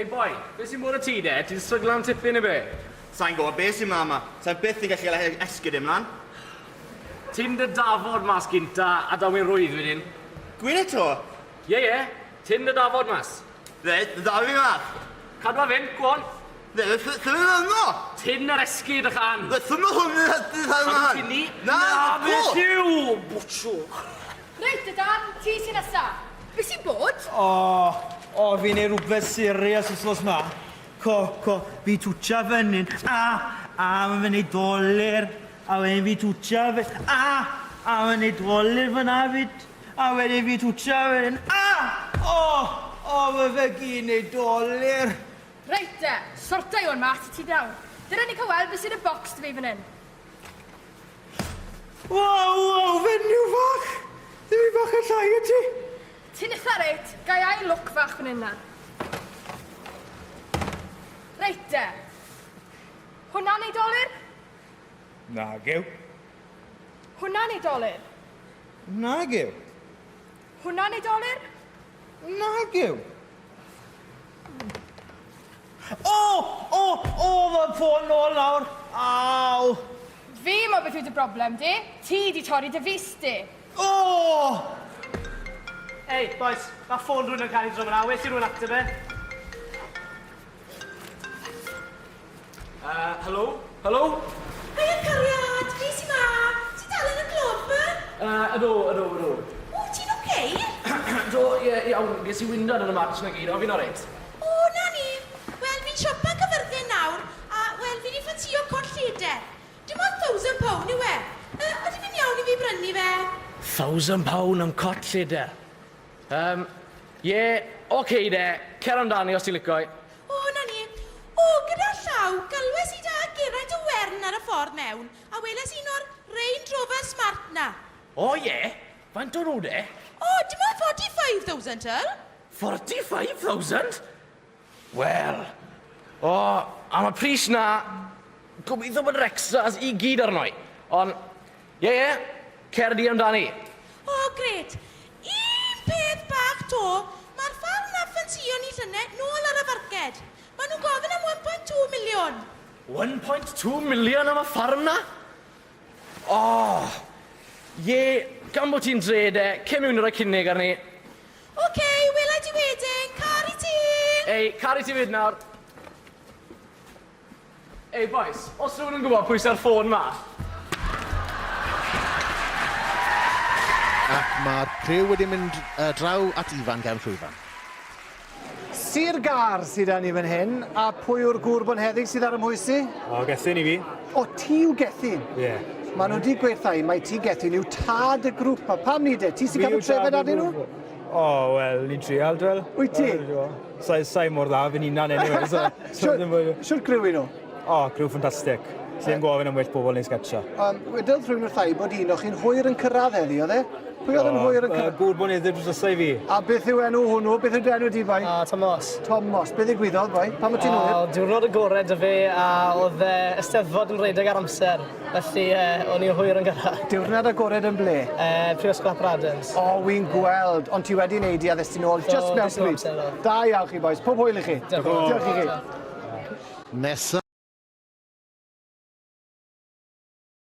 Ei boi, beth sy'n bod y ti de? Ti'n stryglan tipyn i be? Sa'n gwybod beth sy'n mama. Sa'n byth yn gallu esgyd ymlaen. Ti'n dy dafod mas gynta a daw mi'n rwydd wedyn? Gwyd eto? Ie, ti'n dy dafod mas. Dde, dda fi mas. Cadwa fynd, gwan. Dde, sy'n yno? Ti'n yr esgyd ych an. Dde, sy'n hwn yn hydu sa'n Am ti'n ni? Na, beth yw! Bwtsio. Reit, Dan, ti sy'n nesa. Beth sy'n bod? Fi'n ei rhywbeth serious os ma. Fi twtio fyny'n. Mae'n fy'n ei doler. A wedyn fi twtio fyny. A mae'n ei doler fyna fyd. A wedyn fi twtio fyny'n. Mae fe gyn ei doler. Reit, sorta i o'n mas i ti dawn. Dyna ni cywel beth sy'n y bocs dy fi fan hyn. Wow, fenyw fach. Ddim i bach yn llai o ti. Ti'n eitha reit, gai ai lwc fach fan hyn na. Reit, hwnna'n ei doler? Nag yw. Hwnna'n ei doler? Nag yw. Hwnna'n ei doler? Nag yw. Mae'n ffôn nôl nawr. Aw. Fi mo beth yw'r broblem, di. Ti di torri dy fus, di. Ei, boys, mae ffôn rhywun yn cael ei drom yna. Weith i rhywun ateb e? Helo? Helo? Hei, cariad, fi sy'n ma. Ti dal yn y glwb? Ydw. O, ti'n oce? Do, iawn, ges i wyndod yn y match na gyd, o fi'n orit. O, na ni. Wel, fi'n siopa cyfyrddau nawr, a wel, fi'n ei ffansio cod lleder. Dim ond £1,000 yw e. Ydy fi'n iawn i fi brynu fe? £1,000 am cot lleder. Oce de, cer amdani os ti'n licoi. O, na ni. O, gyda llaw, galwes i da geraint o wern ar y ffordd mewn, a weles un o'r Range Rover Smart na. O ie? Faint o nhw de? O, dim ond 45,000, tyl? 45,000? Wel, am y pris na, gobeithio bod yr extras i gyd arno i. Ond, cer di amdani. O, gret. Un peth bach to, mae'r ffarm na ffansio ni llynedd nôl ar y farged. Maen nhw'n gofyn am 1.2 miliwn. 1.2 million am y ffarm na? Gan bod ti'n drede, cem mewn i'r cynnig arni. Oce, welai di wedyn, car i ti. Ei, car i ti fyd nawr. Ei, boys, os rhywun yn gwybod pwy sy'r ffôn ma? Ac mae'r criw wedi mynd draw at Ifan gefn llwyfan. Sir Gar sydd â ni fan hyn, a pwy yw'r gŵr bonheddig sydd ar y mwysi? O, Gethin i fi. O, ti yw Gethin? Ie. Maen nhw wedi gweithio mai ti Gethin yw tad y grŵp. A pam ni de? Ti sy'n cael y trefed arnyn nhw? O, wel, ni'n trial, dwi'n. Wyt ti? Sai mor dda, fi'n unan anyway. Siwr criw i nhw? O, criw ffantastig. Sy'n gofyn am well pobl ni'n sgetsio. Wedodd rhywun wrthai bod un o'ch chi'n hwyr yn cyrraedd heddi, oedd e? Pwy oedd yn hwyr yn cyrraedd? Gŵr bonheddig drws ysau fi. A beth yw enw hwnnw? Beth yw'r enw di, bai? Thomas. Thomas. Beth ddigwyddodd, bai? Pam o ti'n hwyr? Diwrnod agored y fe, a oedd Eisteddfod yn rhedeg ar amser. Felly, o'n i'n hwyr yn gyrraedd. Diwrnod agored yn ble? Prifysgol Apradens. O, wy'n gweld. Ond ti wedi wneud i addysgu nôl, just mewn pryd. Da iawn chi, boys. Pob hwyl i chi. Diolch i chi. Nesa.